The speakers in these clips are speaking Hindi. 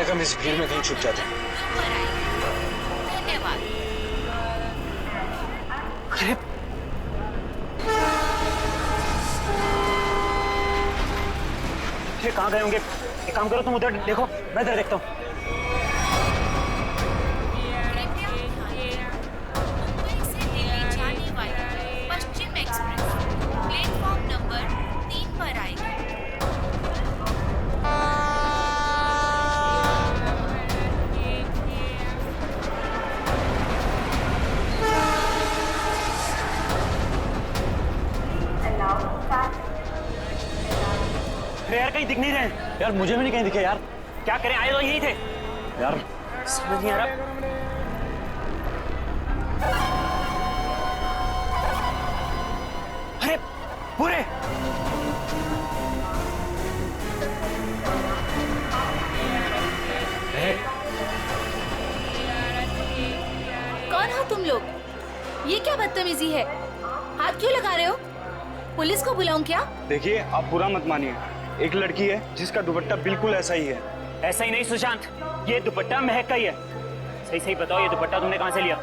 तक हम इस भीड़ में कहीं छुप जाते हैं। धन्यवाद। अरे कहाँ गए होंगे? एक काम करो, तुम उधर देखो, मैं इधर देखता हूँ। मुंबई से दिल्ली जाने वाली पश्चिम एक्सप्रेस प्लेटफॉर्म नंबर 3 पर आएगी। अरे यार, कहीं दिख नहीं रहे यार, मुझे भी नहीं कहीं दिखे यार। क्या करें, आए तो यही थे यार, समझ नहीं आ रहा। अरे पूरे कौन हो तुम लोग? ये क्या बदतमीजी है? हाथ क्यों लगा रहे हो? पुलिस को बुलाऊं क्या? देखिए, आप बुरा मत मानिए, एक लड़की है जिसका दुपट्टा बिल्कुल ऐसा ही है। ऐसा ही नहीं सुशांत, ये दुपट्टा महक का ही है। सही सही बताओ, ये दुपट्टा तुमने कहाँ से लिया?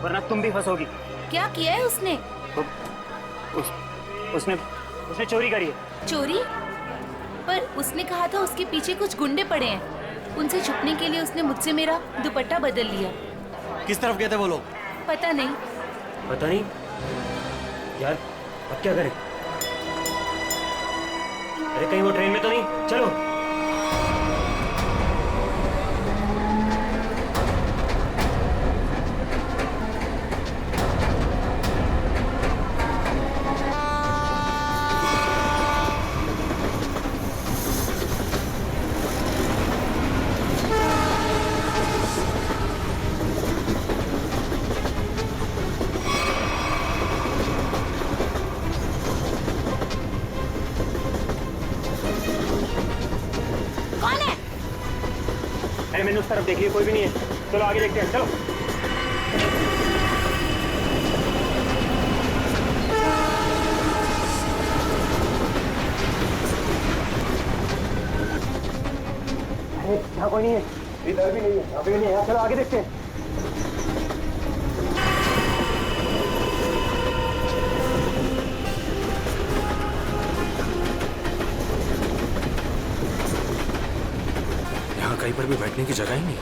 वरना तुम भी फंसोगी। क्या किया है उसने? उसने चोरी करी है। चोरी? पर उसने कहा था उसके पीछे कुछ गुंडे पड़े हैं। उनसे छुपने के लिए उसने मुझसे मेरा दुपट्टा बदल लिया। किस तरफ गए थे वो लोग? पता नहीं। पता नहीं यार, अब क्या करें? अरे कहीं वो ट्रेन में तो नहीं? चलो। अरे मैंने उस तरफ देखी है, कोई भी नहीं है। चलो आगे देखते हैं, चलो। अरे यहाँ कोई नहीं है, इधर भी नहीं है, यहाँ भी नहीं है। चलो आगे देखते हैं। यहाँ कहीं पर भी बैठने की जगह ही नहीं।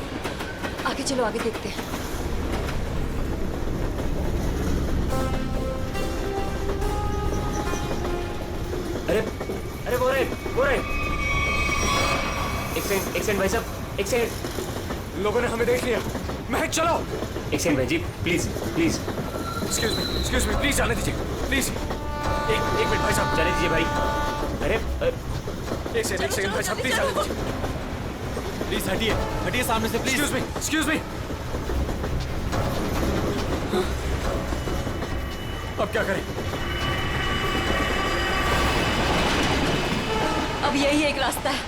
आगे चलो, आगे देखते हैं। अरे अरे वो रहे। एक सेकंड भाई साहब, एक सेकंड। लोगों ने हमें देख लिया। महक चलो। एक सेकंड भाई जी, प्लीज। एक्सक्यूज मी, प्लीज जाने दीजिए, प्लीज। एक मिनट भाई साहब, जाने दीजिए भाई। अरे एक सेकंड भाई साहब, प्लीज जाने दीजिए। प्लीज हटिए सामने से, प्लीज। Excuse me. अब क्या करें? अब यही एक रास्ता है।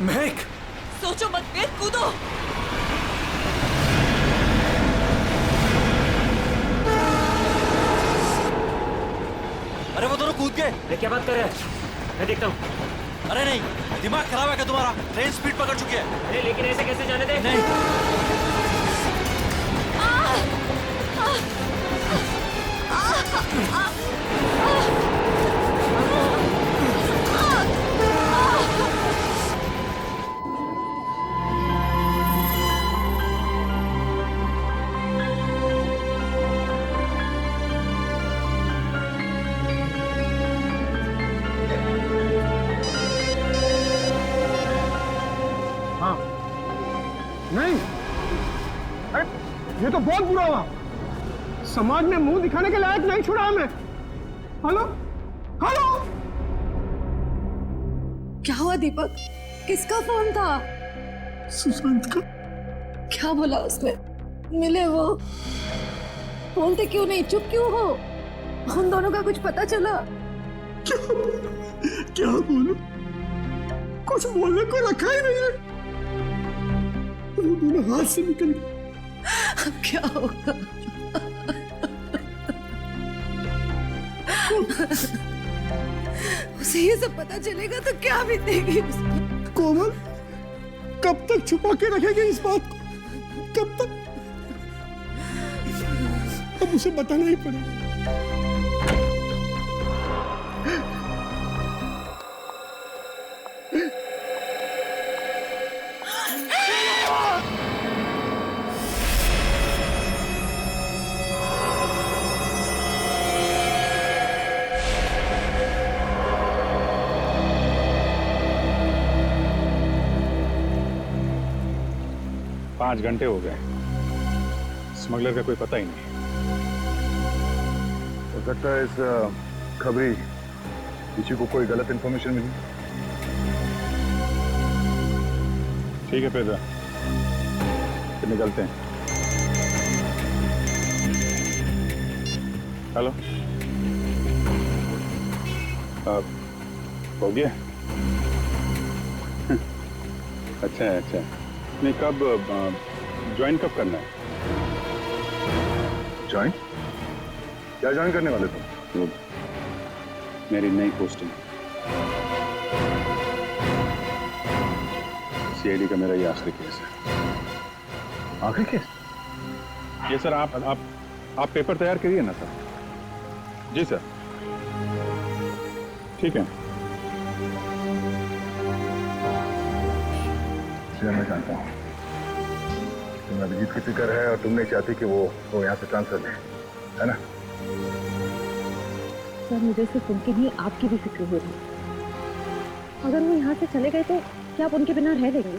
महक, सोचो मत, वीर, कूदो। अरे वो दोनों कूद गए। अरे क्या बात कर रहे हैं? मैं देखता हूँ। अरे नहीं, दिमाग खराब है क्या तुम्हारा? ट्रेन स्पीड पकड़ चुकी है। अरे लेकिन ऐसे कैसे जाने दे? नहीं, नहीं, अरे ये तो बहुत बुरा हुआ। समाज में मुंह दिखाने के लायक नहीं छोड़ा हमें। हेलो हेलो, क्या हुआ दीपक? किसका फोन था? सुशांत का। क्या बोला उसने? मिले वो? फोन पे क्यों नहीं? चुप क्यों हो? उन दोनों का कुछ पता चला? क्या बोलूं? कुछ बोलने को रखा ही नहीं है। वो दोनों हाथ से निकल गए। अब क्या होगा? उसे ये सब पता चलेगा तो क्या बीतेगी उस पर? कोमल, कब तक छुपा के रखेंगे इस बात को? कब तक? अब उसे बताना ही पड़ेगा। पाँच घंटे हो गए, स्मगलर का कोई पता ही नहीं। हो सकता है इस खबरी किसी को कोई गलत इंफॉर्मेशन मिली। ठीक है पेद्रा, फिर निकलते हैं। हेलो, हो गया? अच्छा है, अच्छा। नहीं, कब ज्वाइन कब करना है? ज्वाइन? क्या ज्वाइन करने वाले तुम? मेरी नई पोस्टिंग। सीआईडी का मेरा ये आखिरी केस है। आखिरी केस? ये सर, आप पेपर तैयार करिए ना सर। जी सर, ठीक है। मैं जानता हूँ तुम्हें अभिजीत की फिक्र है और तुम नहीं चाहती कि वो यहाँ से ट्रांसफर ले, है ना? सर मुझे सिर्फ उनकी नहीं आपकी भी फिक्र हो रही। अगर वो यहाँ से चले गए तो क्या आप उनके बिना रह लेंगे?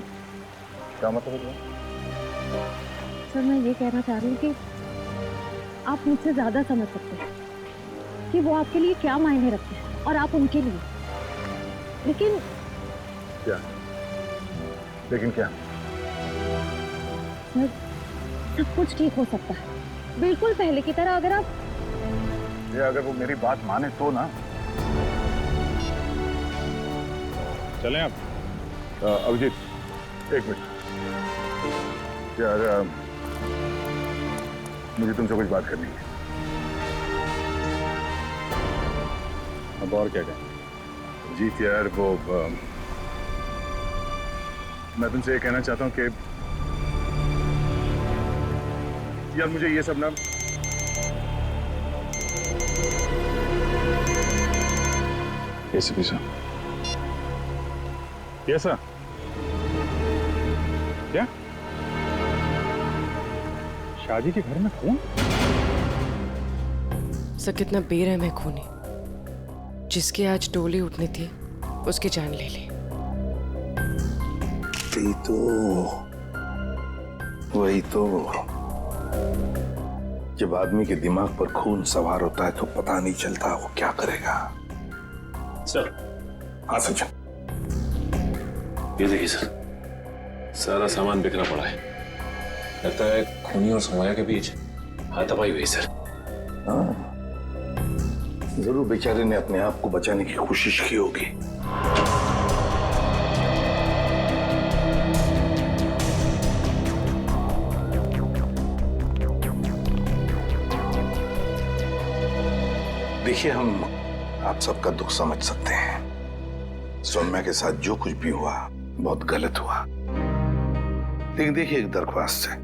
क्या मतलब है? सर मैं ये कहना चाह रही हूँ कि आप मुझसे ज्यादा समझ सकते हैं कि वो आपके लिए क्या मायने रखते हैं और आप उनके लिए। लेकिन क्या? लेकिन क्या? सर सब कुछ ठीक हो सकता है, बिल्कुल पहले की तरह। अगर वो मेरी बात माने तो ना। चलें आप? अभिजीत एक मिनट यार, मुझे तुमसे कुछ बात करनी है। अब और क्या कहें? जीत यार, वो मैं तुमसे ये कहना चाहता हूँ कि यार मुझे ये सब ना एसीपी साहब। Yes sir. क्या? शादी के घर में खून? सर कितना बेरहम है खूनी। जिसकी आज डोली उठनी थी उसकी जान ले ली। वही तो जब आदमी के दिमाग पर खून सवार होता है तो पता नहीं चलता वो क्या करेगा। सर। हाँ सचिन। ये देखिए सर, सारा सामान बिखरा पड़ा है। लगता है खूनी और समया के बीच हाथापाई हुई सर। हाँ, जरूर बेचारे ने अपने आप को बचाने की कोशिश की होगी। देखिए, हम आप सबका दुख समझ सकते हैं। सौम्या के साथ जो कुछ भी हुआ बहुत गलत हुआ। लेकिन देखिए, एक दरख्वास्त है।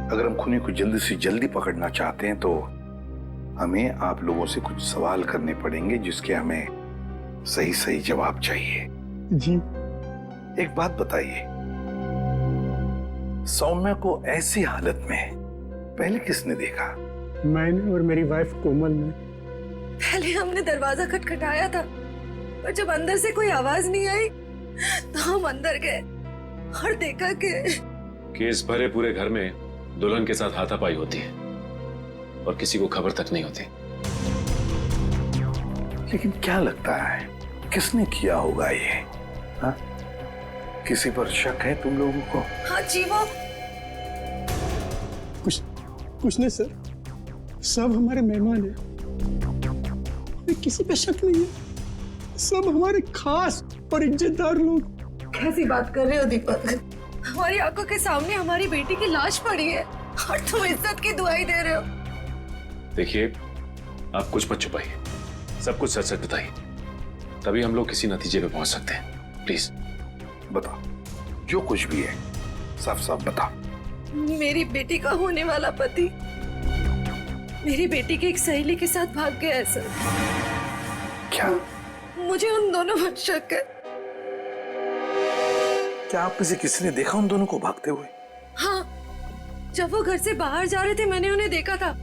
अगर हम खूनी को जल्दी से जल्दी पकड़ना चाहते हैं तो हमें आप लोगों से कुछ सवाल करने पड़ेंगे जिसके हमें सही सही जवाब चाहिए। जी। एक बात बताइए, सौम्या को ऐसी हालत में पहले किसने देखा? मैंने और मेरी वाइफ कोमल ने। पहले हमने दरवाजा खटखटाया था, पर जब अंदर से कोई आवाज नहीं आई तो हम अंदर गए और देखा कि केस भरे पूरे घर में दुल्हन के साथ हाथापाई होती है और किसी को खबर तक नहीं होती। लेकिन क्या लगता है किसने किया होगा ये? हा? किसी पर शक है तुम लोगों को? हाँ जी, वो कुछ नहीं सर, सब हमारे मेहमान हैं। किसी पे शक नहीं है, सब हमारे खास और इज्जतदार लोग। कैसी बात कर रहे हो दीपक? हमारी आंखों के सामने हमारी बेटी की लाश पड़ी है और तुम इज्जत की दुआई दे रहे हो। देखिए, आप कुछ मत छुपाइए, सब कुछ सच सच बताइए, तभी हम लोग किसी नतीजे पे पहुंच सकते हैं। प्लीज बताओ। जो कुछ भी है साफ साफ बता। मेरी बेटी का होने वाला पति मेरी बेटी की एक सहेली के साथ भाग गया है सर। क्या? मुझे उन दोनों पर शक है। क्या आप में से किसी ने देखा उन दोनों को भागते हुए? हाँ, जब वो घर से बाहर जा रहे थे मैंने उन्हें देखा था।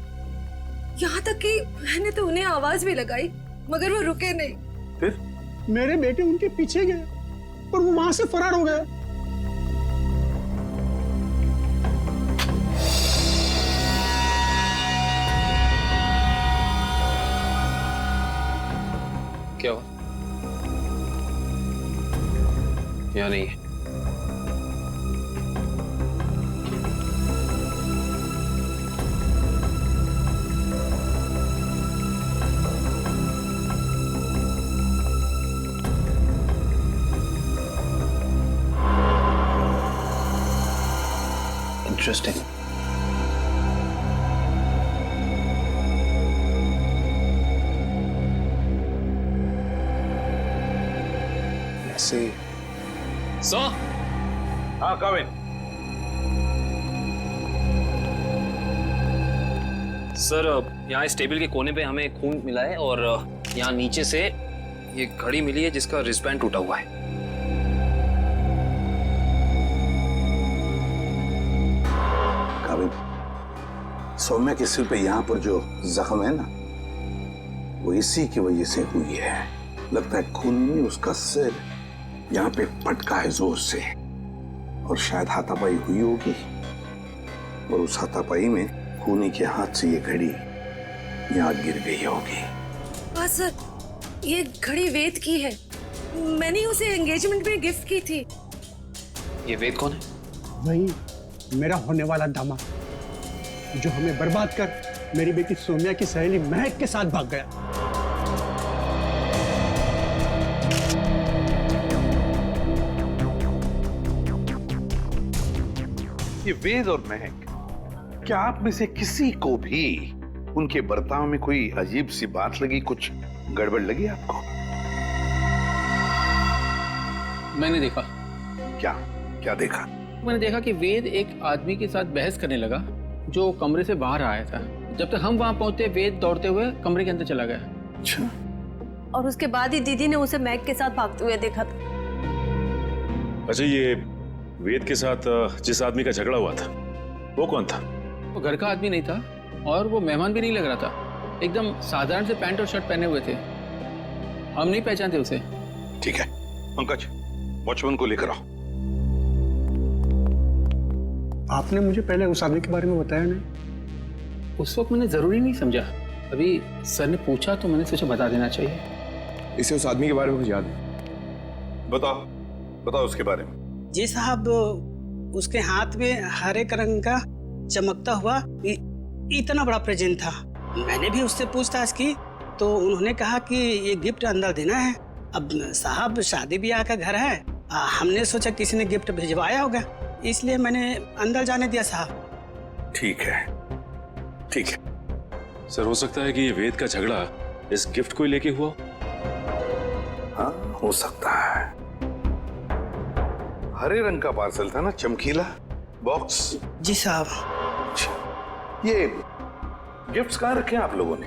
यहाँ तक कि मैंने तो उन्हें आवाज भी लगाई मगर वो रुके नहीं। फिर? मेरे बेटे उनके पीछे गए और वो वहां से फरार हो गया। क्या हुआ? यहाँ नहीं है। इंटरेस्टिंग। ऐसे सर। हाँ कविन। सर यहाँ इस टेबल के कोने पे हमें खून मिला है और यहाँ नीचे से ये घड़ी मिली है जिसका रिस्टबैंड टूटा हुआ है। कविन, सौम्या के सिर पे यहाँ पर जो जख्म है ना, वो इसी की वजह से हुई है। लगता है खून में उसका सिर यहाँ पे पटका है जोर से और शायद हाथापाई हुई होगी और उस हाथापाई में खूनी के हाथ से ये घड़ी यहाँ गिर गई होगी। हाँ सर, ये घड़ी वेद की है। मैंने उसे एंगेजमेंट में गिफ्ट की थी। ये वेद कौन है? वही मेरा होने वाला दामाद जो हमें बर्बाद कर मेरी बेटी सौम्या की सहेली महक के साथ भाग गया। ये वेद और महक, क्या आप में से किसी को भी उनके बर्ताव में कोई अजीब सी बात लगी, कुछ गड़बड़ लगी आपको? मैंने देखा। क्या? क्या देखा? मैंने देखा कि वेद एक आदमी के साथ बहस करने लगा जो कमरे से बाहर आया था। जब तक हम वहां पहुंचे वेद दौड़ते हुए कमरे के अंदर चला गया। अच्छा। और उसके बाद ही दीदी ने उसे मैग के साथ भागते हुए देखा था। अच्छा, ये वेद के साथ जिस आदमी का झगड़ा हुआ था वो कौन था? वो घर का आदमी नहीं था और वो मेहमान भी नहीं लग रहा था। एकदम साधारण से पैंट और शर्ट पहने हुए थे। हम नहीं पहचानते उसे। ठीक है पंकज, वॉचमैन को लेकर आओ। आपने मुझे पहले उस आदमी के बारे में बताया नहीं? उस वक्त मैंने जरूरी नहीं समझा। अभी सर ने पूछा तो मैंने सोचा बता देना चाहिए। इसे उस आदमी के बारे में कुछ याद है? बताओ बताओ उसके बारे में। जी साहब, उसके हाथ में हरे रंग का चमकता हुआ इतना बड़ा प्रेजेंट था। मैंने भी उससे पूछताछ की तो उन्होंने कहा कि ये गिफ्ट अंदर देना है। अब साहब शादी ब्याह का घर है, हमने सोचा किसी ने गिफ्ट भिजवाया होगा, इसलिए मैंने अंदर जाने दिया साहब। ठीक है ठीक है। सर, हो सकता है कि ये वेद का झगड़ा इस गिफ्ट को लेके हुआ। हाँ हो सकता है। हरे रंग का पार्सल था ना, चमकीला बॉक्स। जी साहब। ये गिफ्ट्स कहाँ रखे हैं आप लोगों ने?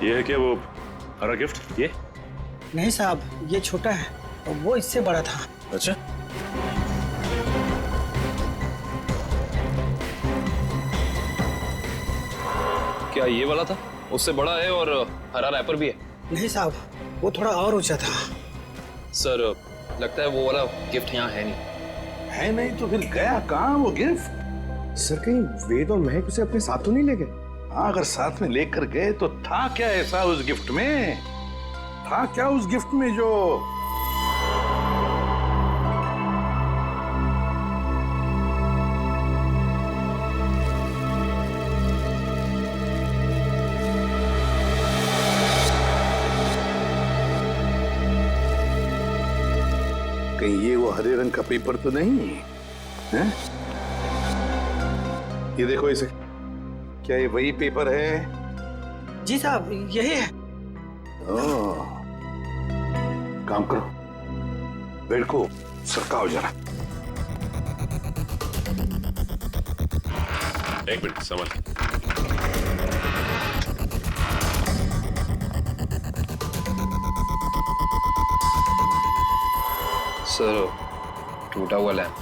ये है क्या वो हरा गिफ्ट? ये नहीं साहब, ये छोटा है और वो इससे बड़ा था। अच्छा, क्या ये वाला था? उससे बड़ा है और हरा रैपर भी है। नहीं साहब, वो थोड़ा और ऊंचा था। सर, लगता है वो वाला गिफ्ट यहाँ है नहीं। है नहीं तो फिर गया कहाँ वो गिफ्ट? सर, कहीं वेद और महक उसे अपने साथ तो नहीं ले गए? हाँ, अगर साथ में लेकर गए तो था क्या ऐसा उस गिफ्ट में? था क्या उस गिफ्ट में जो कहीं ये वो हरे रंग का पेपर तो नहीं है? ये देखो इसे, क्या ये वही पेपर है? जी साहब, यही है। ओह, काम करो, बेड को सरकाओ जरा। एक मिनट संभल। सर टूटा हुआ लैंप।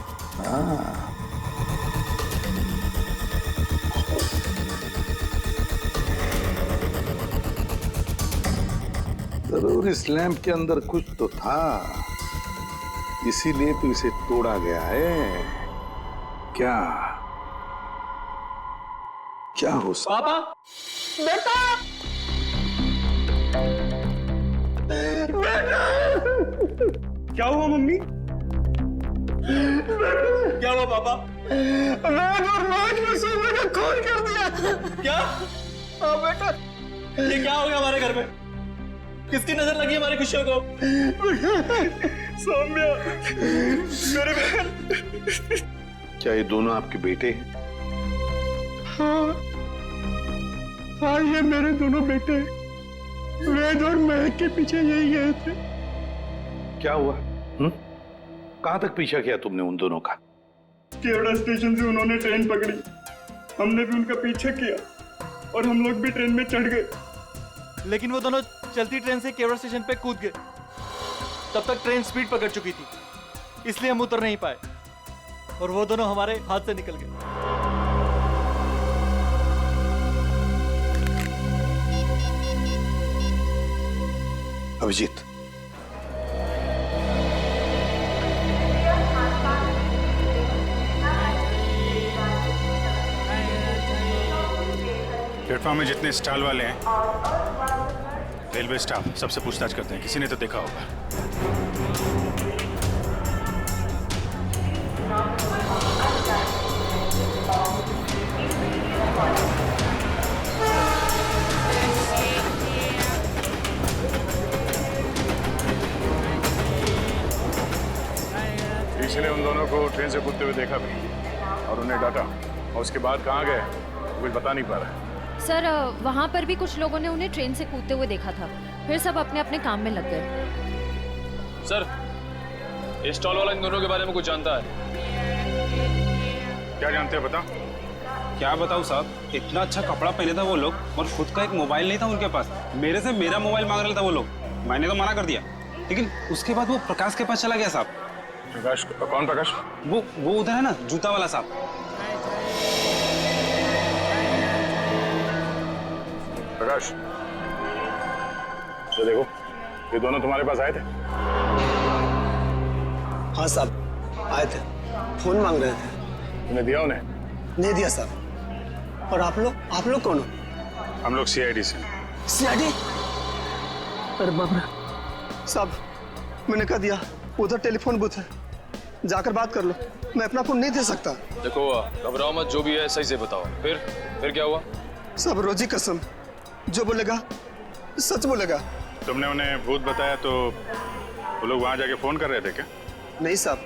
जरूर इस लैंप के अंदर कुछ तो था, इसीलिए तो इसे तोड़ा गया है। क्या क्या हो सकता? पापा, बेटा, क्या हुआ मम्मी? क्या हुआ पापा? वेद और नाज में सोने ने खून कर दिया। क्या? हाँ बेटा। ये क्या हो गया हमारे घर में? किसकी नजर लगी हमारी खुशियों को? सौम्या, मेरे बहन। क्या ये दोनों आपके बेटे हैं? हाँ, ये मेरे दोनों बेटे हैं। वेद और महक के पीछे यही गए थे। क्या हुआ? कहां तक पीछा किया तुमने उन दोनों का? केवड़ा स्टेशन से उन्होंने ट्रेन पकड़ी, हमने भी उनका पीछा किया और हम लोग भी ट्रेन में चढ़ गए। लेकिन वो दोनों चलती ट्रेन से केवड़ा स्टेशन पे कूद गए। तब तक ट्रेन स्पीड पकड़ चुकी थी, इसलिए हम उतर नहीं पाए और वो दोनों हमारे हाथ से निकल गए। अभिजीत, प्लेटफॉर्म में जितने स्टॉल वाले हैं, रेलवे स्टाफ सबसे पूछताछ करते हैं, किसी ने तो देखा होगा। किसी ने उन दोनों को ट्रेन से कूदते हुए देखा भी और उन्हें डांटा, और उसके बाद कहाँ गए कुछ बता नहीं पा रहा। सर, वहाँ पर भी कुछ लोगों ने उन्हें ट्रेन से कूदते हुए देखा था, फिर सब अपने अपने काम में लग गए। सर, ये स्टॉल वाला इन दोनों के बारे में कुछ जानता है? क्या जानते हैं बता? क्या बताऊं साहब, इतना अच्छा कपड़ा पहने था वो लोग और खुद का एक मोबाइल नहीं था उनके पास। मेरे से मेरा मोबाइल मांग रहे था वो लोग, मैंने तो मना कर दिया, लेकिन उसके बाद वो प्रकाश के पास चला गया साहब। प्रकाश? कौन प्रकाश? वो उधर है ना, जूता वाला साहब। प्रकाश, तो देखो, ये दोनों तुम्हारे पास आए थे? हाँ साहब, आए थे, फोन मांग रहे थे। तुमने दिया उन्हें? नहीं दिया साहब। और आप लोग कौन हो? हम लोग सीआईडी से। सीआईडी? अरे बाप रे साहब, मैंने कह दिया, उधर टेलीफोन बूथ है, जाकर बात कर लो, मैं अपना फोन नहीं दे सकता। देखो, घबराओ मत, जो भी है सही से बताओ। फिर क्या हुआ? सब रोजी कसम, जो बोलेगा सच बोलेगा। तुमने उन्हें भूत बताया तो वो लोग वहां जाके फोन कर रहे थे क्या? नहीं साहब,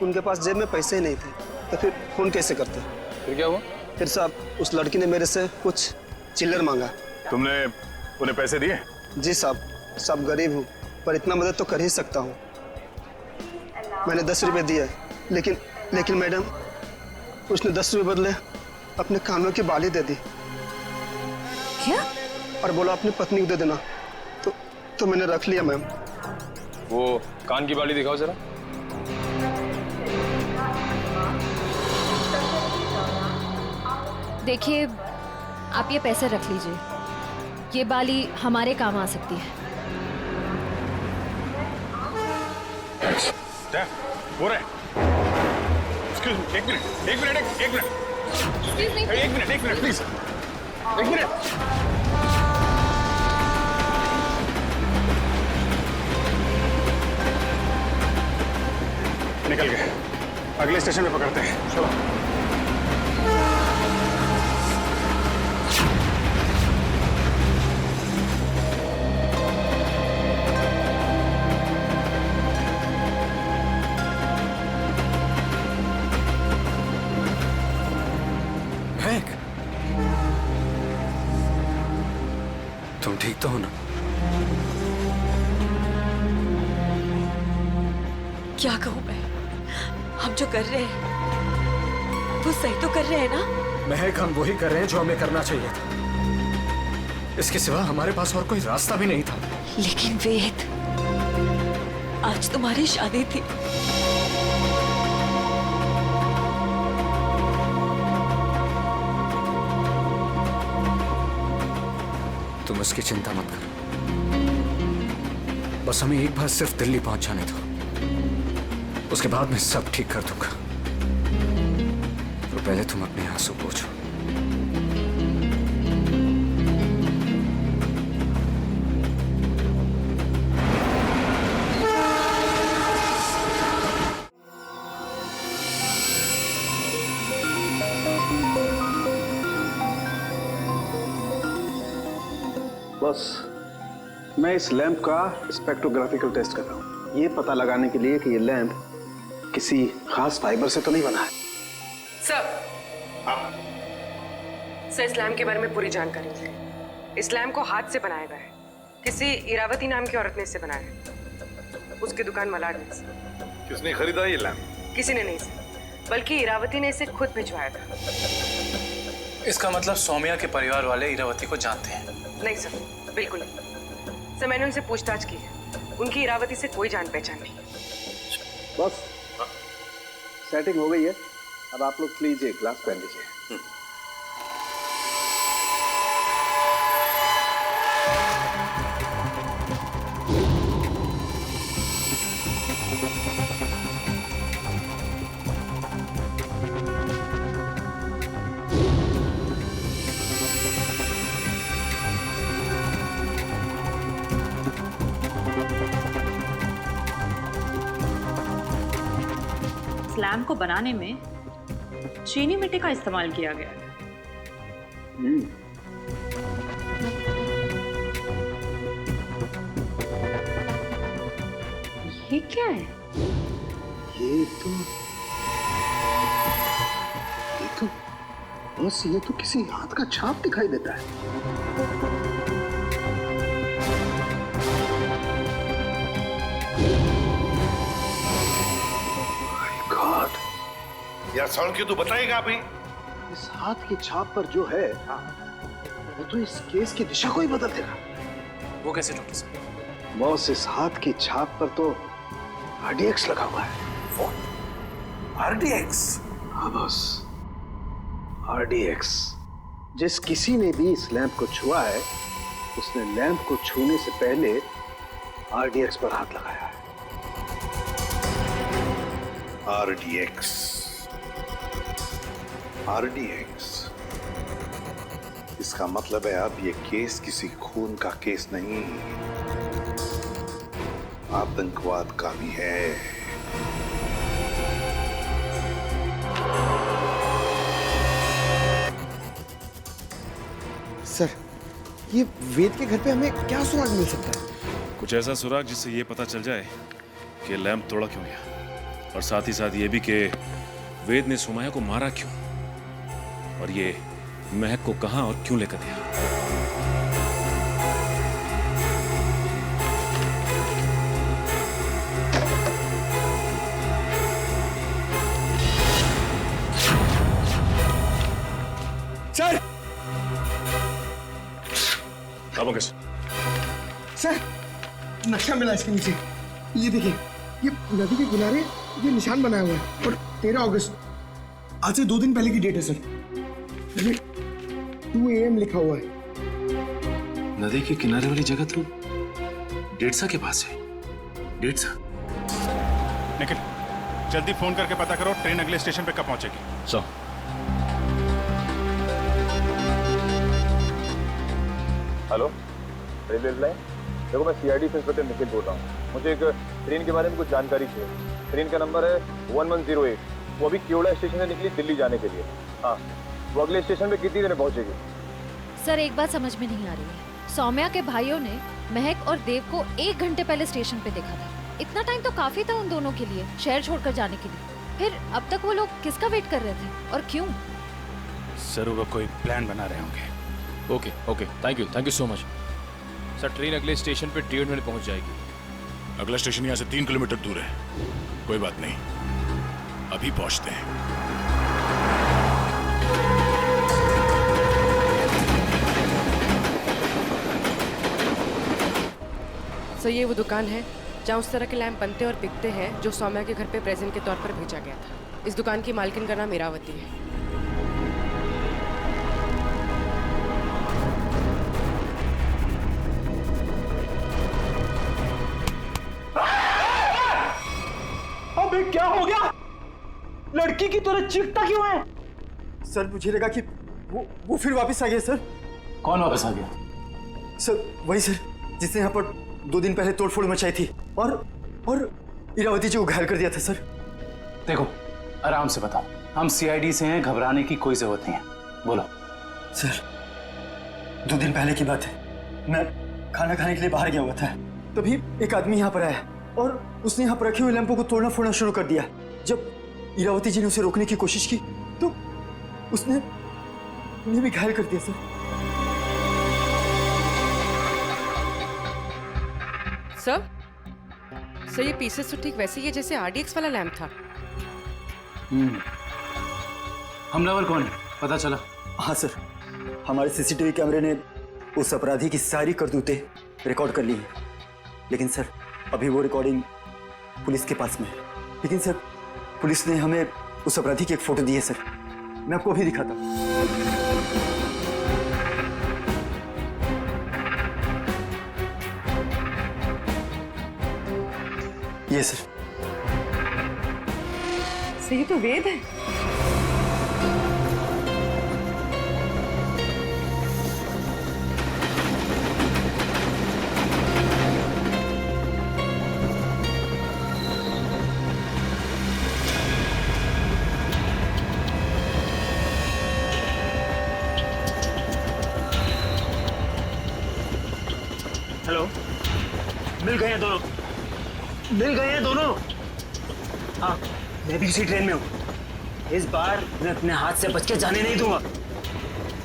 उनके पास जेब में पैसे ही नहीं थे, तो फिर फोन कैसे करते? फिर क्या हुआ? फिर साहब, उस लड़की ने मेरे से कुछ चिल्लर मांगा। तुमने उन्हें पैसे दिए? जी साहब गरीब हूँ, पर इतना मदद तो कर ही सकता हूँ। मैंने 10 रुपए दिए, लेकिन मैडम, उसने 10 रुपए बदले अपने कानों की बाली दे दी। क्या? और बोला अपनी पत्नी को दे देना, तो मैंने रख लिया मैम। वो कान की बाली दिखाओ जरा। देखिए, आप ये पैसे रख लीजिए, ये बाली हमारे काम आ सकती है। वो रहे। Excuse me, एक मिनट प्लीज, एक मिनट। निकल गए, अगले स्टेशन पे पकड़ते हैं, चलो। तुम ठीक तो हो ना? क्या कहूँ मैं? हम जो कर रहे हैं वो सही तो कर रहे हैं ना? महक, हम वही कर रहे हैं जो हमें करना चाहिए था। इसके सिवा हमारे पास और कोई रास्ता भी नहीं था। लेकिन वेद, आज तुम्हारी शादी थी। तुम उसकी चिंता मत करो, बस हमें एक बार सिर्फ दिल्ली पहुंच जाने दो, उसके बाद मैं सब ठीक कर दूंगा। तो पहले तुम अपने आंसू पोंछो। बस मैं इस लैंप का स्पेक्ट्रोग्राफिकल टेस्ट कर रहा हूँ, ये पता लगाने के लिए कि ये लैंप किसी खास फाइबर से तो नहीं बना है। सर, इस लैम्प के बारे में पूरी जानकारी है। इस लैम्प को हाथ से बनाया गया है। किसी इरावती नाम की औरत ने इसे बनाया है, उसकी दुकान मलाड में। किसने खरीदा ये लैंप? किसी ने नहीं सर, बल्कि इरावती ने इसे खुद भिजवाया था। इसका मतलब सौम्या के परिवार वाले इरावती को जानते हैं? नहीं सर, बिल्कुल नहीं सर। मैंने उनसे पूछताछ की है, उनकी इरावती से कोई जान पहचान नहीं। बस सेटिंग हो गई है, अब आप लोग प्लीज एक ग्लास पहन लीजिए। लैम्प को बनाने में चीनी मिट्टी का इस्तेमाल किया गया है। ये क्या है? ये तो किसी हाथ का छाप दिखाई देता है। यार साउंड क्यों, तू बताएगा अभी? इस हाथ की छाप पर जो है वो तो इस केस की दिशा को ही बदल देगा। वो कैसे डॉक्टर साहब? बॉस, इस हाथ की छाप पर तो RDX लगा हुआ है। RDX? हाँ बॉस, RDX। जिस किसी ने भी इस लैंप को छुआ है उसने लैंप को छूने से पहले RDX पर हाथ लगाया है। RDX। इसका मतलब है अब ये केस किसी खून का केस नहीं, आतंकवाद का भी है। सर, ये वेद के घर पे हमें क्या सुराग मिल सकता है? कुछ ऐसा सुराग जिससे ये पता चल जाए कि लैंप तोड़ा क्यों गया, और साथ ही साथ ये भी कि वेद ने सुमाया को मारा क्यों, और ये महक को कहां और क्यों लेकर गया। सर! अब कैसे? सर, नक्शा मिला इसके नीचे। ये देखिए, ये नदी के किनारे ये निशान बनाया हुआ है, और 13 अगस्त, आज से 2 दिन पहले की डेट है सर। ये 2 AM लिखा हुआ है। नदी के किनारे वाली जगह तो डेढ़सा के पास है। डेढ़सा? निखिल, जल्दी फोन करके पता करो ट्रेन अगले स्टेशन पे कब पहुंचेगी। So hello, railway line. देखो, मैं CID से इंस्पेक्टर निखिल बोल रहा हूँ। मुझे एक ट्रेन के बारे में कुछ जानकारी चाहिए। ट्रेन का नंबर है 1108। वो अभी केवड़ा स्टेशन से निकली दिल्ली जाने के लिए। हाँ, वो अगले स्टेशन पे कितनी देर में पहुंचेगी? सर, एक बात समझ में नहीं आ रही है। सौम्या के भाइयों ने महक और देव को 1 घंटे पहले स्टेशन पे देखा था। इतना टाइम तो काफी था उन दोनों के लिए शहर छोड़कर जाने के लिए। फिर अब तक वो लोग किसका वेट कर रहे थे और क्यों? सर, वो कोई प्लान बना रहे होंगे। Okay, thank you so much. Sir, train अगले स्टेशन पे 1.5 मिनट पहुंच जाएगी। अगला स्टेशन यहाँ से 3 किलोमीटर दूर है। कोई बात नहीं, अभी पहुंचते हैं। सर ये वो दुकान है जहाँ उस तरह के लैंप बनते और बिकते हैं जो सौम्या के घर पे प्रेजेंट के तौर पर भेजा गया था। इस दुकान की मालकिन का नाम इरावती है। अबे क्या हो गया? लड़की की तरह चीखता क्यों है? सर मुझे लगा कि वो फिर वापस आ गया सर। कौन वापस आ गया? सर वही सर जिसने यहाँ पर 2 दिन पहले तोड़फोड़ मचाई थी और इरावती जी को घायल कर दिया था सर। देखो आराम से बताओ, हम सीआईडी से हैं, घबराने की कोई जरूरत नहीं है, बोलो। सर 2 दिन पहले की बात है, मैं खाना खाने के लिए बाहर गया हुआ था, तभी एक आदमी यहाँ पर आया और उसने यहाँ पर रखे हुए लैंपों को तोड़ना फोड़ना शुरू कर दिया। जब इरावती जी ने उसे रोकने की कोशिश की तो उसने उन्हें भी घायल कर दिया सर। सर ये पीसेस तो ठीक वैसे ही है जैसे आरडीएक्स वाला लैंप था। हमलावर कौन है पता चला? हाँ सर, हमारे सीसीटीवी कैमरे ने उस अपराधी की सारी करतूतें रिकॉर्ड कर ली है, लेकिन सर अभी वो रिकॉर्डिंग पुलिस के पास में है। लेकिन सर पुलिस ने हमें उस अपराधी की एक फोटो दी है सर, मैं आपको अभी दिखाता हूँ। ये सर। ये तो वेद है। हेलो, मिल गए हैं दोनों, मिल गए हैं दोनों। हाँ मैं भी इसी ट्रेन में हूँ। इस बार मैं अपने हाथ से बच के जाने नहीं दूंगा।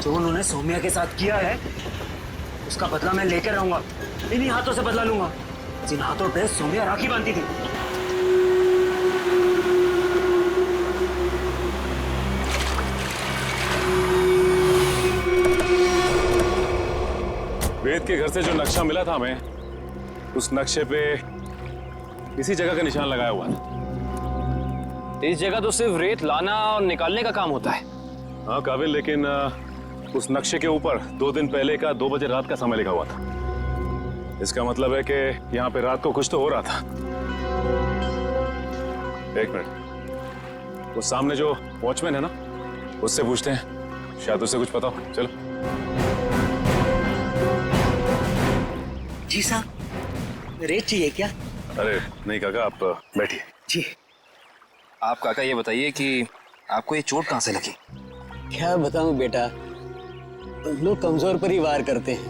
जो उन्होंने सौम्या के साथ किया है उसका बदला मैं लेकर रहूंगा, इन्हीं हाथों से बदला लूंगा जिन हाथों पे सौम्या राखी बांधती थी। वेद के घर से जो नक्शा मिला था हमें, उस नक्शे पे इसी जगह का निशान लगाया हुआ था। इस जगह तो सिर्फ रेत लाना और निकालने का काम होता है। हाँ काबिल, लेकिन उस नक्शे के ऊपर 2 दिन पहले का 2 बजे रात का समय लिखा हुआ था। इसका मतलब है कि यहाँ पे रात को कुछ तो हो रहा था। एक मिनट, वो सामने जो वॉचमैन है ना, उससे पूछते हैं, शायद उसे कुछ पता हो। चलो। जी साहब, रेत चाहिए क्या? अरे नहीं काका, आप बैठिए। जी। आप काका ये बताइए कि आपको ये चोट कहाँ से लगी? क्या बताऊं बेटा, लोग कमजोर पर ही वार करते हैं,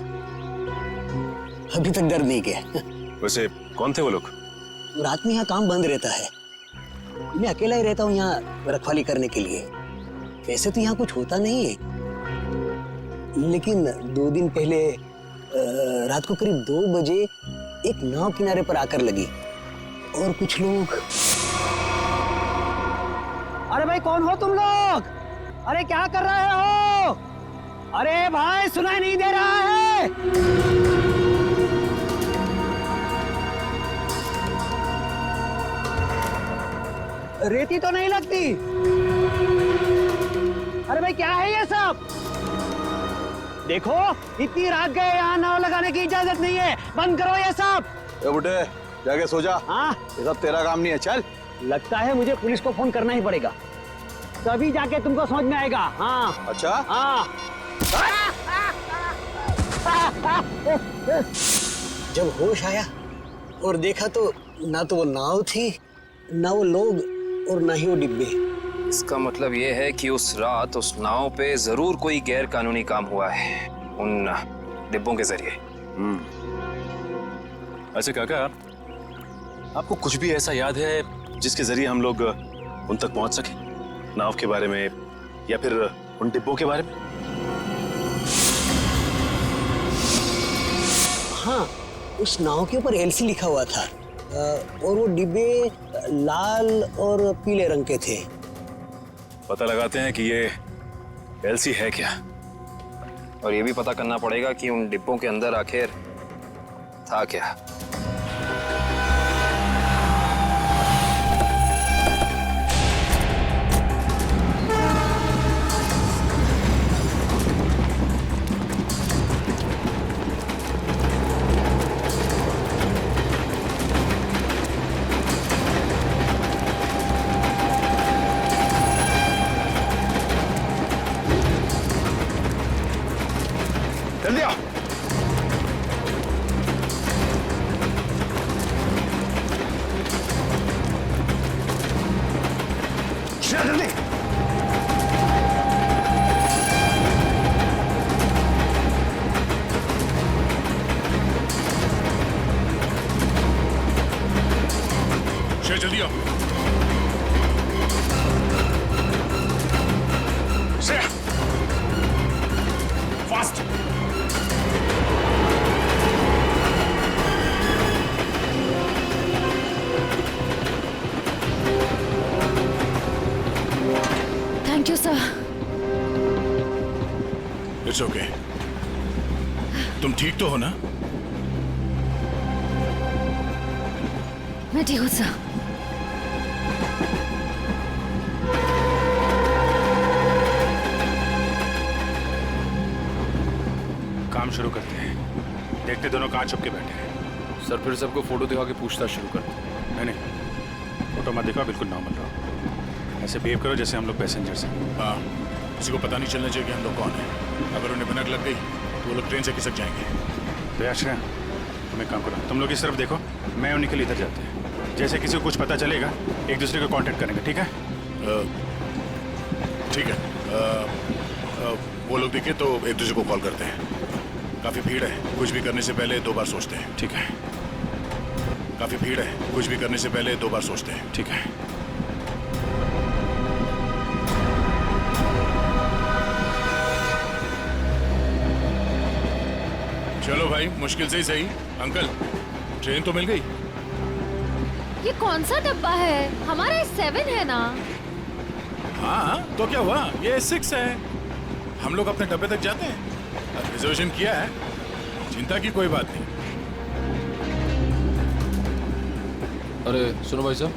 अभी तक दर्द नहीं किया। वैसे कौन थे वो लोग? रात में यहाँ काम बंद रहता है, मैं अकेला ही रहता हूँ यहाँ रखवाली करने के लिए। वैसे तो यहाँ कुछ होता नहीं है, लेकिन 2 दिन पहले रात को करीब 2 बजे एक नाव किनारे पर आकर लगी और कुछ लोग। अरे भाई कौन हो तुम लोग? अरे क्या कर रहे हो? अरे भाई सुनाई नहीं दे रहा है? रेती तो नहीं लगती। अरे भाई क्या है ये सब? देखो इतनी रात गए, यहाँ नाव लगाने की इजाजत नहीं है, बंद करो ये सब। बुढ़े जाके सो जा। हाँ ये सब तेरा काम नहीं है, चल। लगता है मुझे पुलिस को फोन करना ही पड़ेगा, तभी जाके तुमको समझ में आएगा। हाँ अच्छा। हाँ। जब होश आया और देखा तो ना तो वो नाव थी, ना वो लोग और ना ही वो डिब्बे। इसका मतलब ये है कि उस रात उस नाव पे जरूर कोई गैर कानूनी काम हुआ है उन डिब्बों के जरिए। अच्छा काका, आपको कुछ भी ऐसा याद है जिसके जरिए हम लोग उन तक पहुंच सके? नाव के बारे में या फिर उन डिब्बों के बारे में? हाँ, उस नाव के ऊपर एलसी लिखा हुआ था, और वो डिब्बे लाल और पीले रंग के थे। पता लगाते हैं कि ये एलसी है क्या, और ये भी पता करना पड़ेगा कि उन डिब्बों के अंदर आखिर था क्या। जल्दी आओ। जल्दी। जल्दी आओ। Fast. Thank you sir. It's okay. तुम ठीक तो हो ना? मैं ठीक हूँ सर। काम शुरू करते हैं। देखते दोनों कहाँ छुप के बैठे हैं। सर फिर सबको फोटो दिखा के पूछताछ शुरू करते हैं। नहीं, फोटो मत दिखाओ, बिल्कुल नॉर्मल रहो। ऐसे बिहेव करो जैसे हम लोग पैसेंजर्स हैं। हाँ, किसी को पता नहीं चलना चाहिए कि हम लोग कौन हैं। अगर उन्हें भनक लग गई तो वो लोग ट्रेन से खिसक जाएंगे। तो आश्रय, तुम एक काम करो, तुम लोग इस तरफ देखो, मैं और निखिल इधर जाते हैं। जैसे किसी को कुछ पता चलेगा एक दूसरे को कांटेक्ट करेंगे, ठीक है? ठीक है। वो लोग दिखे तो एक दूसरे को कॉल करते हैं। काफ़ी भीड़ है, कुछ भी करने से पहले 2 बार सोचते हैं। ठीक है। काफ़ी भीड़ है, कुछ भी करने से पहले 2 बार सोचते हैं। ठीक है। चलो भाई, मुश्किल से ही सही। अंकल, ट्रेन तो मिल गई। ये कौन सा डब्बा है? हमारा 7 है ना? हाँ, तो क्या हुआ? ये 6 है। हम लोग अपने डब्बे तक जाते हैं। रिजर्वेशन किया है, चिंता की कोई बात नहीं। अरे सुनो भाई साहब,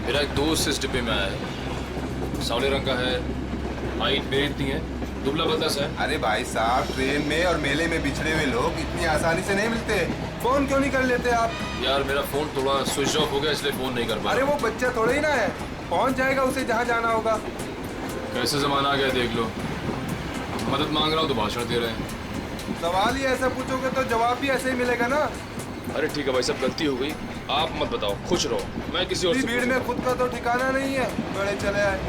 मेरा एक दोस्त इस डिब्बे में आया है। सावले रंग का है, हाइट मेरी इतनी है, दुबला पतला सा है। अरे भाई साहब, ट्रेन में और मेले में बिछड़े हुए लोग इतनी आसानी से नहीं मिलते। फोन क्यों नहीं कर लेते आप? यार मेरा फोन थोड़ा स्विच ऑफ हो गया, इसलिए फोन नहीं कर पाया। अरे वो बच्चा थोड़ा ही ना है, पहुंच जाएगा उसे जहाँ जाना होगा। कैसे जमाना आ गया देख लो, मदद मांग रहा हूँ तो भाषण दे रहे हैं। सवाल ही ऐसा पूछोगे तो जवाब भी ऐसे ही मिलेगा ना। अरे ठीक है भाई साहब, गलती हो गई, आप मत बताओ, खुश रहो, मैं किसी और से भीड़ में खुद का तो ठिकाना नहीं है, बड़े चले आए।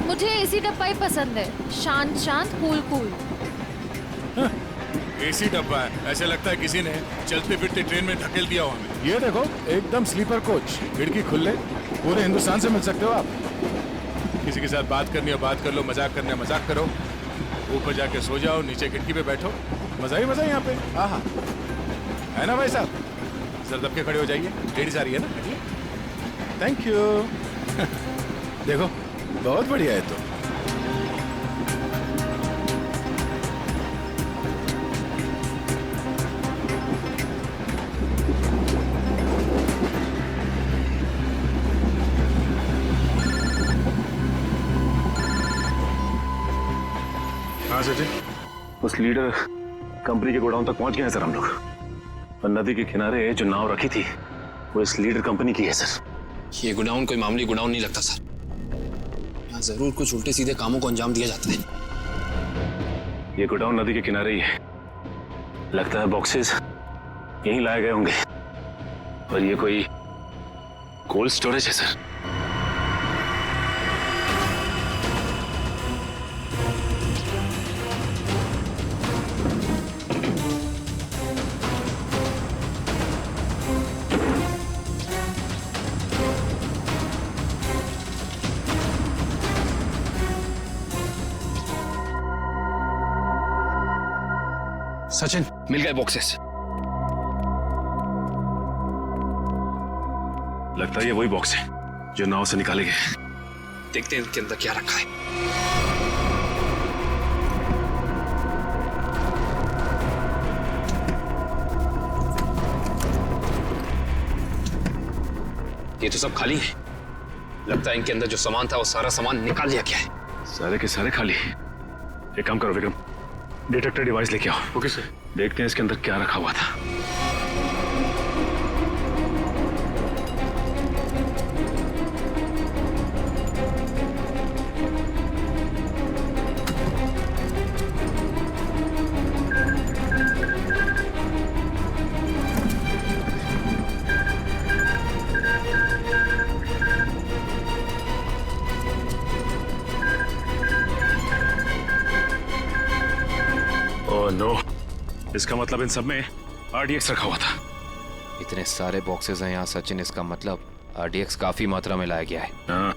मुझे एसी डब्बा ही पसंद है, शांत शांत, कूल कूल। एसी डब्बा है, ऐसे लगता है किसी ने चलते फिरते ट्रेन में ढकेल दिया हो हमें। ये देखो, एकदम स्लीपर कोच, खिड़की खुले, पूरे हिंदुस्तान से मिल सकते हो आप। किसी के साथ बात करनी हो बात कर लो, मजाक करना है मजाक करो, ऊपर जाके सो जाओ, नीचे खिड़की पे बैठो, मजा ही मजा यहाँ पे। हाँ, है ना भाई साहब? जरा दबके खड़े हो जाइए, लेडीज आ रही है ना। Thank you. देखो, बहुत बढ़िया है। तो हाँ सर जी, उस लीडर कंपनी के गोडाउन तक पहुंच गए हैं सर हम लोग। और नदी के किनारे जो नाव रखी थी वो इस लीडर कंपनी की है सर। ये गोडाउन कोई मामूली गोडाउन नहीं लगता सर, यहाँ जरूर कुछ उल्टे सीधे कामों को अंजाम दिया जाता है। ये गोडाउन नदी के किनारे ही है, लगता है बॉक्सेस यहीं लाए गए होंगे और ये कोई कोल्ड स्टोरेज है सर। सचिन, मिल गए बॉक्सेस। लगता है ये वही बॉक्स है जो नाव से निकाले गए। देखते हैं इनके अंदर क्या रखा है। ये तो सब खाली है। लगता है इनके अंदर जो सामान था वो सारा सामान निकाल लिया गया है। सारे के सारे खाली। एक काम करो विक्रम, डिटेक्टर डिवाइस लेके आओ। Okay sir. देखते हैं इसके अंदर क्या रखा हुआ था। ओह नो, इसका मतलब इन सब में RDX रखा हुआ था। इतने सारे बॉक्सेस हैं यहाँ सचिन, इसका मतलब RDX काफी मात्रा में लाया गया है। हाँ।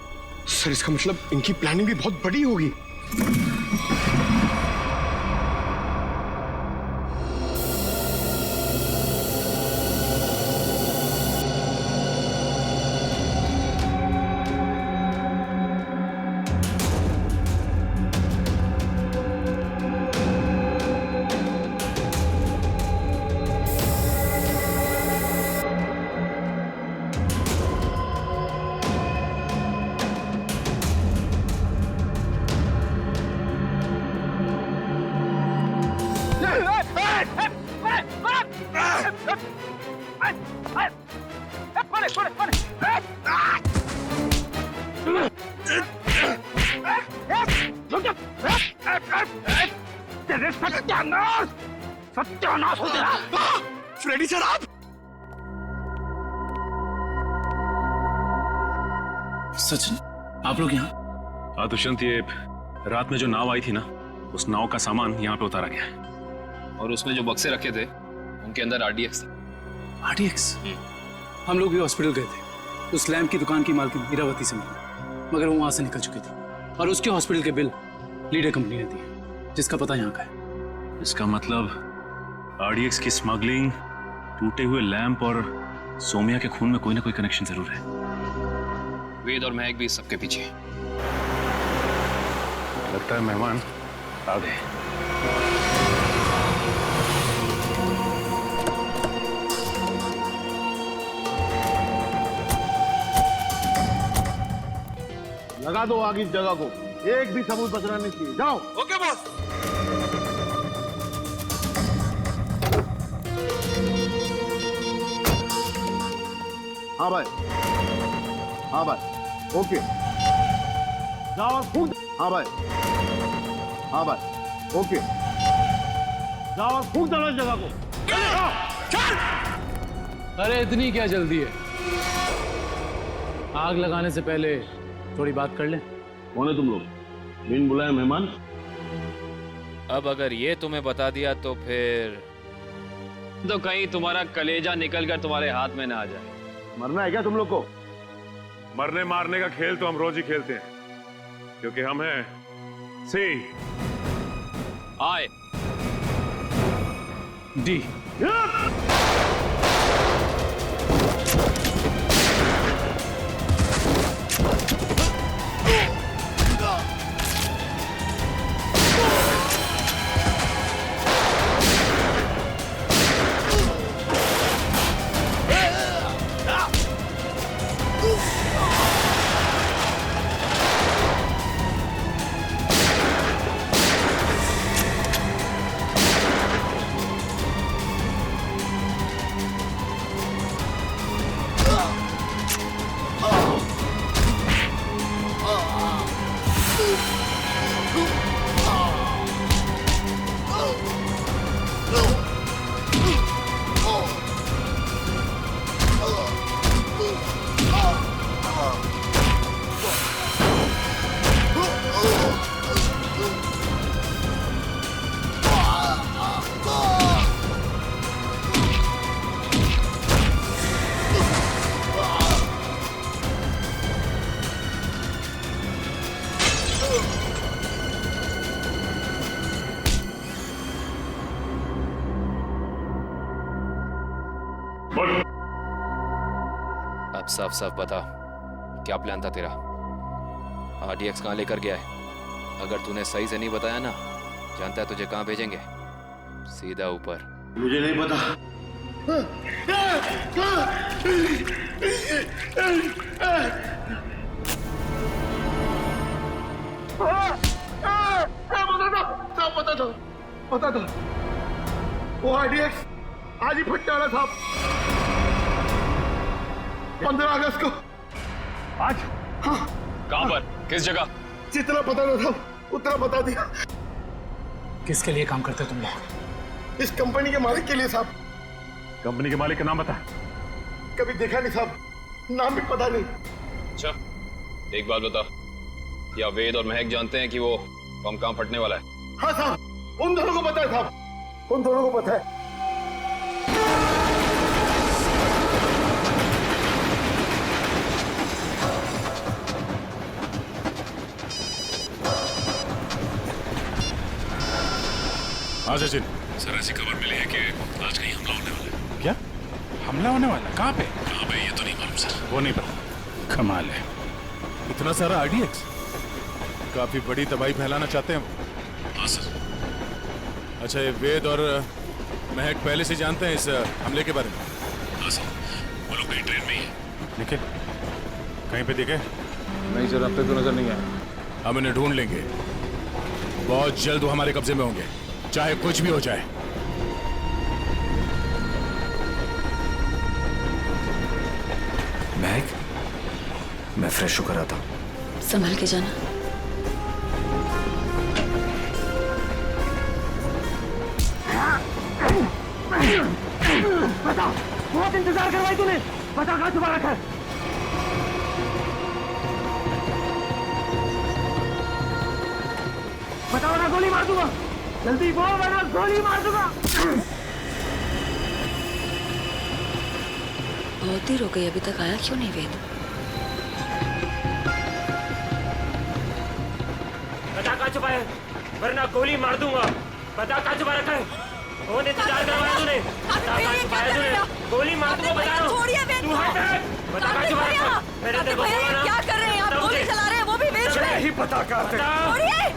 सर इसका मतलब इनकी प्लानिंग भी बहुत बड़ी होगी। सत्यानाश हो गया। फ्रेडी सर आप? सचिन, आप लोग यहाँ? हाँ दुष्यंत, ये रात में जो नाव आई थी ना, उस नाव का सामान यहाँ पे उतारा गया है। और उसमें जो बक्से रखे थे उनके अंदर RDX था। RDX? हम लोग भी हॉस्पिटल गए थे, उस लैम्प की दुकान की मालकिन इरावती से मिली, मगर वो वहां से निकल चुकी थी और उसके हॉस्पिटल के बिल लीडर कंपनी ने दिए, जिसका पता यहाँ का है। इसका मतलब RDX की स्मगलिंग, टूटे हुए लैंप और सोमिया के खून में कोई ना कोई कनेक्शन जरूर है। वेद और महक भी इस सबके पीछे। लगता है मेहमान आ गए। लगा दो आग इस जगह को, एक भी सबूत बचना नहीं चाहिए। जाओ। Okay boss. हाँ भाई, हाँ भाई, ओके। जाओ और फूंक। हाँ भाई, हाँ भाई, ओके। जाओ और फूंक दो इस जगह को। अरे इतनी क्या जल्दी है? आग लगाने से पहले थोड़ी बात कर लें। कौन है तुम लोग? बिन बुलाए मेहमान? अब अगर ये तुम्हें बता दिया तो फिर तो कहीं तुम्हारा कलेजा निकलकर तुम्हारे हाथ में ना आ जाए। मरना है क्या तुम लोग को? मरने मारने का खेल तो हम रोज ही खेलते हैं, क्योंकि हम हैं सी आई डी। अब साफ साफ बता, क्या प्लान था तेरा? RDX कहाँ लेकर गया है? अगर तूने सही से नहीं बताया ना, जानता है तुझे कहाँ भेजेंगे? सीधा ऊपर। मुझे नहीं पता। पता था वो RDX आज ही फटने वाला था। 15 अगस्त को। आज? हाँ। कहाँ पर? किस जगह? जितना पता ना था उतना बता दिया। किसके लिए काम करते हो तुम लोग? इस कंपनी के मालिक के लिए साहब। कंपनी के मालिक का नाम बता। कभी देखा नहीं साहब, नाम भी पता नहीं। अच्छा, एक बात बता, क्या वेद और महक जानते हैं कि वो बम कहाँ फटने वाला है? हाँ साहब, उन दोनों को पता है साहब, उन दोनों को पता है। हाँ सचिन। सर ऐसी खबर मिली है कि आज कहीं हमला होने वाला है। क्या हमला होने वाला? कहाँ पे? कहाँ पे ये तो नहीं मालूम सर। वो नहीं पता। कमाल है, इतना सारा RDX, काफी बड़ी तबाही फैलाना चाहते हैं वो। हाँ सर। अच्छा, ये वेद और महक पहले से जानते हैं इस हमले के बारे में? हाँ सर, वो लोग कहीं ट्रेन में ही है। निखिल, कहीं पे दिखे? नहीं सर, अब तक तो नजर नहीं आया। हम इन्हें ढूंढ लेंगे, बहुत जल्द वो हमारे कब्जे में होंगे, चाहे कुछ भी हो जाए। महक, मैं फ्रेश होकर आता हूँ। संभल के जाना। बता, बहुत इंतजार करवाई तूने। बता कहाँ छुपा रखा है? बता वरना गोली मार दूंगा। जल्दी बोल वरना गोली मार दूंगा। बहुत देर हो गई, अभी तक आया क्यों नहीं वेद? बता कहाँ छुपा है, वरना गोली मार दूंगा। बता कहाँ छुपा रखा है? बहुत इंतजार करवाया तूने। बता कहाँ छुपाया तूने? गोली मार दूंगा, बता रहा हूँ। तू हट। बता कहाँ छुपा रखा है? मैंने तेरे को बोला ना। क्या कर रहे हैं आप? गोली चला रहे हैं, वो भी बीच में। नहीं पता कहाँ थे।